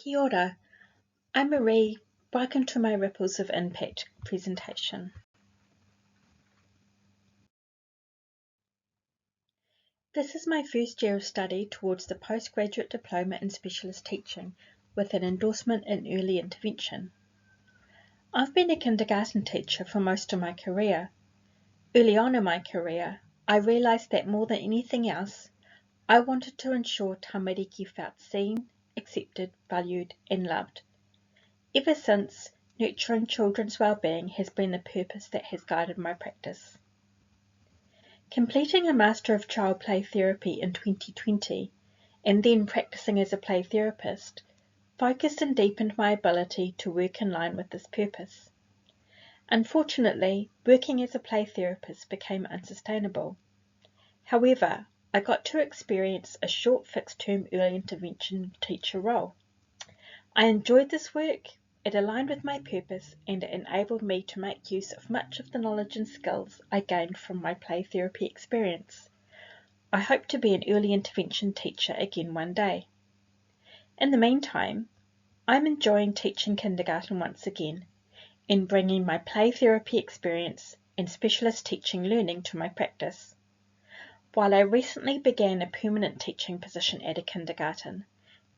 Kia ora, I'm Marie. Welcome to my Ripples of Impact presentation. This is my first year of study towards the postgraduate diploma in specialist teaching with an endorsement in early intervention. I've been a kindergarten teacher for most of my career. Early on in my career, I realised that more than anything else, I wanted to ensure tamariki felt seen, accepted, valued and loved. Ever since, nurturing children's well-being has been the purpose that has guided my practice. Completing a Master of Child Play Therapy in 2020 and then practicing as a play therapist focused and deepened my ability to work in line with this purpose. Unfortunately, working as a play therapist became unsustainable. However, I got to experience a short fixed-term early intervention teacher role. I enjoyed this work, it aligned with my purpose, and it enabled me to make use of much of the knowledge and skills I gained from my play therapy experience. I hope to be an early intervention teacher again one day. In the meantime, I'm enjoying teaching kindergarten once again and bringing my play therapy experience and specialist teaching learning to my practice. While I recently began a permanent teaching position at a kindergarten,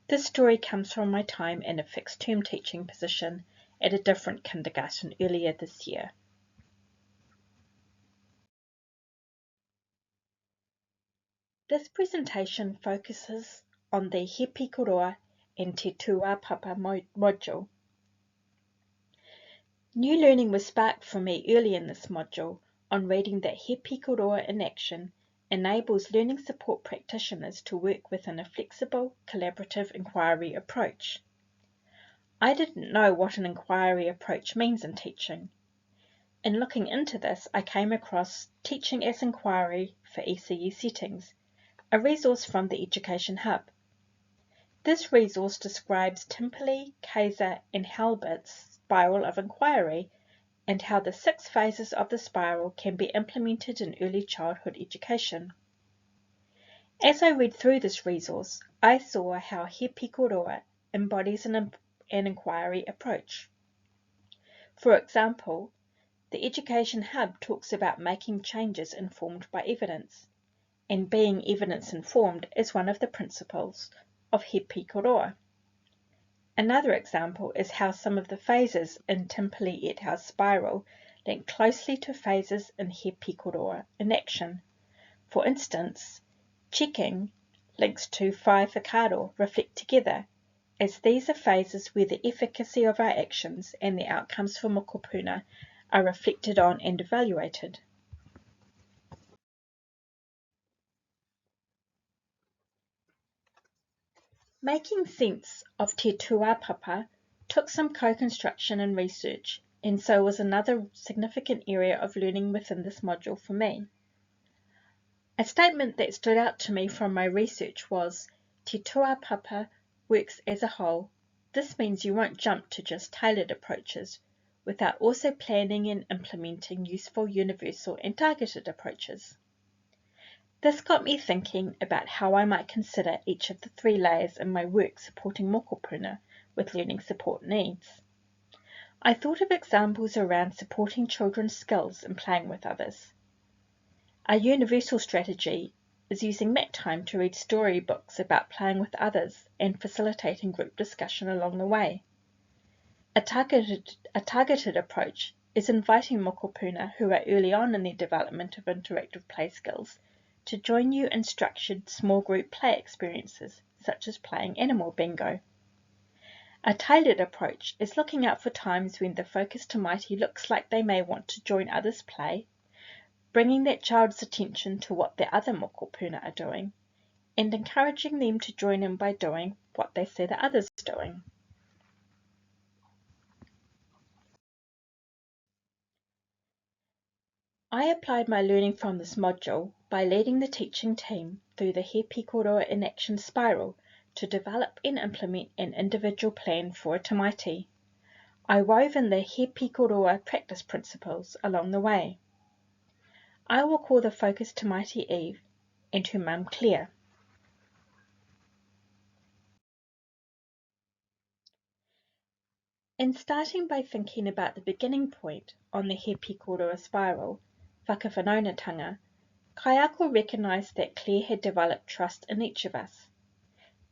this story comes from my time in a fixed-term teaching position at a different kindergarten earlier this year. This presentation focuses on the He Pikorua and Te Tuapapa module. New learning was sparked for me early in this module on reading that He Pikorua in action enables learning support practitioners to work within a flexible, collaborative inquiry approach. I didn't know what an inquiry approach means in teaching. In looking into this, I came across Teaching as Inquiry for ECE Settings, a resource from the Education Hub. This resource describes Timperley, Kaiser and Halbert's spiral of inquiry and how the 6 phases of the spiral can be implemented in early childhood education. As I read through this resource, I saw how He Pikorua embodies an inquiry approach. For example, the Education Hub talks about making changes informed by evidence, and being evidence-informed is one of the principles of He Pikorua. Another example is how some of the phases in Timperley et al.'s spiral link closely to phases in He Pikorua in action. For instance, checking links to whai whakaaro, reflect together, as these are phases where the efficacy of our actions and the outcomes for mokopuna are reflected on and evaluated. Making sense of Te Tuapapa took some co-construction and research, and so was another significant area of learning within this module for me. A statement that stood out to me from my research was, Te Tuapapa works as a whole. This means you won't jump to just tailored approaches without also planning and implementing useful universal and targeted approaches. This got me thinking about how I might consider each of the 3 layers in my work supporting mokopuna with learning support needs. I thought of examples around supporting children's skills and playing with others. A universal strategy is using mat time to read storybooks about playing with others and facilitating group discussion along the way. A targeted approach is inviting mokopuna who are early on in their development of interactive play skills to join you in structured small group play experiences, such as playing animal bingo. A tailored approach is looking out for times when the focus tamaiti looks like they may want to join others' play, bringing that child's attention to what the other mokopuna are doing, and encouraging them to join in by doing what they see the others doing. I applied my learning from this module by leading the teaching team through the He Pikorua in Action spiral to develop and implement an individual plan for a tamaiti. I wove in the He Pikorua practice principles along the way. I will call the focus tamaiti Eve and her mum Claire. In starting by thinking about the beginning point on the He Pikorua spiral, whakawhanaungatanga, Kaiako recognised that Claire had developed trust in each of us.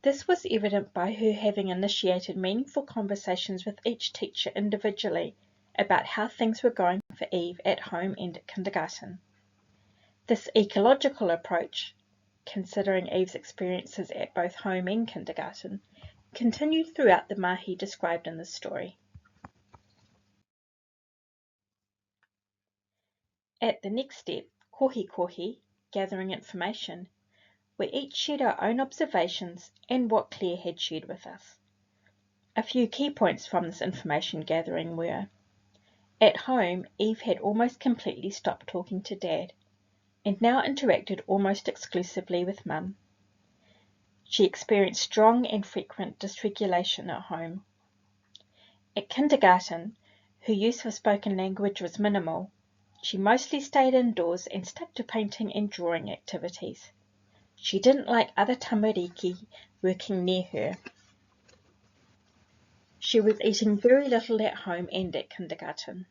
This was evident by her having initiated meaningful conversations with each teacher individually about how things were going for Eve at home and at kindergarten. This ecological approach, considering Eve's experiences at both home and kindergarten, continued throughout the mahi described in this story. At the next step, kohi, gathering information, we each shared our own observations and what Claire had shared with us. A few key points from this information gathering were: at home, Eve had almost completely stopped talking to Dad, and now interacted almost exclusively with Mum. She experienced strong and frequent dysregulation at home. At kindergarten, her use of spoken language was minimal. She mostly stayed indoors and stuck to painting and drawing activities. She didn't like other tamariki working near her. She was eating very little at home and at kindergarten.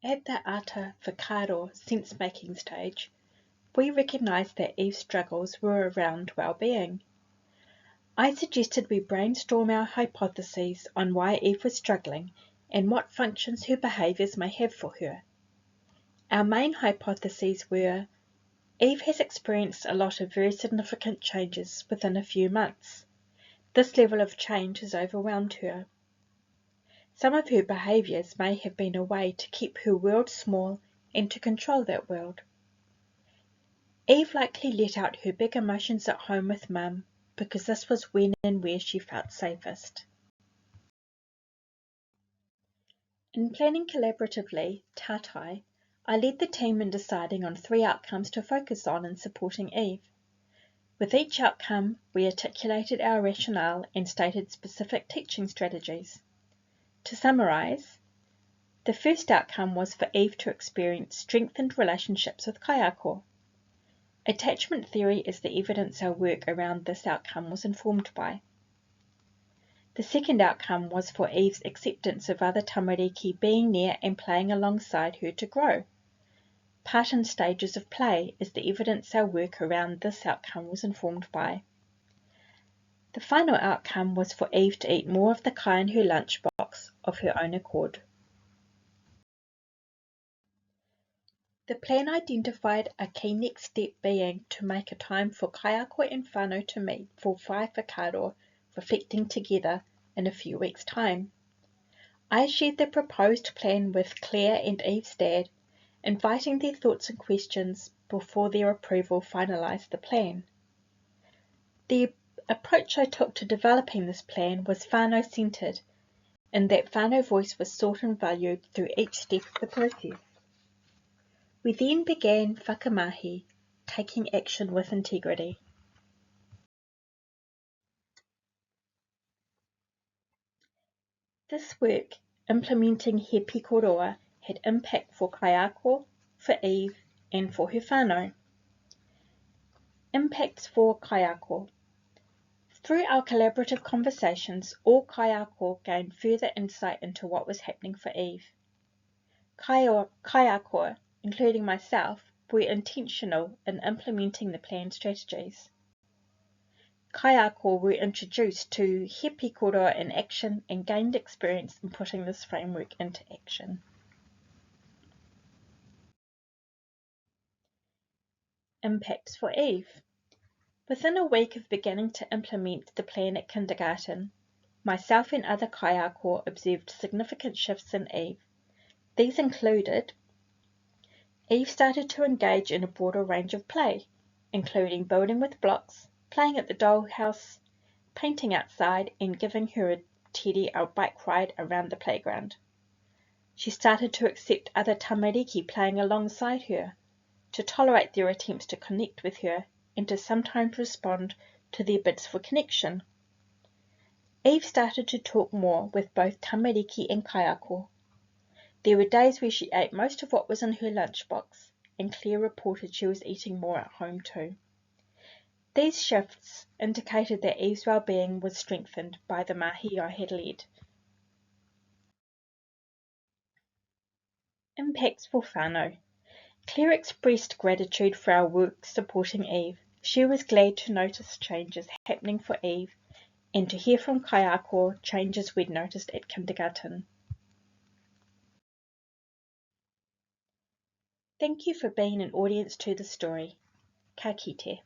At the ata whakaaro sense-making stage, we recognised that Eve's struggles were around well-being. I suggested we brainstorm our hypotheses on why Eve was struggling and what functions her behaviours may have for her. Our main hypotheses were: Eve has experienced a lot of very significant changes within a few months. This level of change has overwhelmed her. Some of her behaviours may have been a way to keep her world small and to control that world. Eve likely let out her big emotions at home with Mum because this was when and where she felt safest. In planning collaboratively, Tātai, I led the team in deciding on 3 outcomes to focus on in supporting Eve. With each outcome, we articulated our rationale and stated specific teaching strategies. To summarise, the first outcome was for Eve to experience strengthened relationships with Kaiako. Attachment theory is the evidence our work around this outcome was informed by. The second outcome was for Eve's acceptance of other tamariki being near and playing alongside her to grow. Pattern stages of play is the evidence our work around this outcome was informed by. The final outcome was for Eve to eat more of the kai in her lunchbox of her own accord. The plan identified a key next step being to make a time for Kaiako and whānau to meet for whai whakaaro, reflecting together, in a few weeks' time. I shared the proposed plan with Claire and Eve's dad, inviting their thoughts and questions before their approval finalised the plan. The approach I took to developing this plan was whānau-centred, in that whānau voice was sought and valued through each step of the process. We then began whakamahi, taking action with integrity. This work, implementing He Pikorua, had impact for Kaiako, for Eve, and for her whānau. Impacts for Kaiako. Through our collaborative conversations, all Kaiako gained further insight into what was happening for Eve. Kaiako, including myself, were intentional in implementing the planned strategies. Kaiako were introduced to He Pikorua in action and gained experience in putting this framework into action. Impacts for Eve. Within a week of beginning to implement the plan at kindergarten, myself and other Kaiako observed significant shifts in Eve. These included: Eve started to engage in a broader range of play, including building with blocks, playing at the dollhouse, painting outside, and giving her teddy a bike ride around the playground. She started to accept other tamariki playing alongside her, to tolerate their attempts to connect with her, and to sometimes respond to their bids for connection. Eve started to talk more with both tamariki and Kaiako. There were days where she ate most of what was in her lunchbox, and Claire reported she was eating more at home too. These shifts indicated that Eve's well-being was strengthened by the mahi I had led. Impacts for whānau. Claire expressed gratitude for our work supporting Eve. She was glad to notice changes happening for Eve and to hear from Kaiako changes we'd noticed at kindergarten. Thank you for being an audience to the story. Ka kite.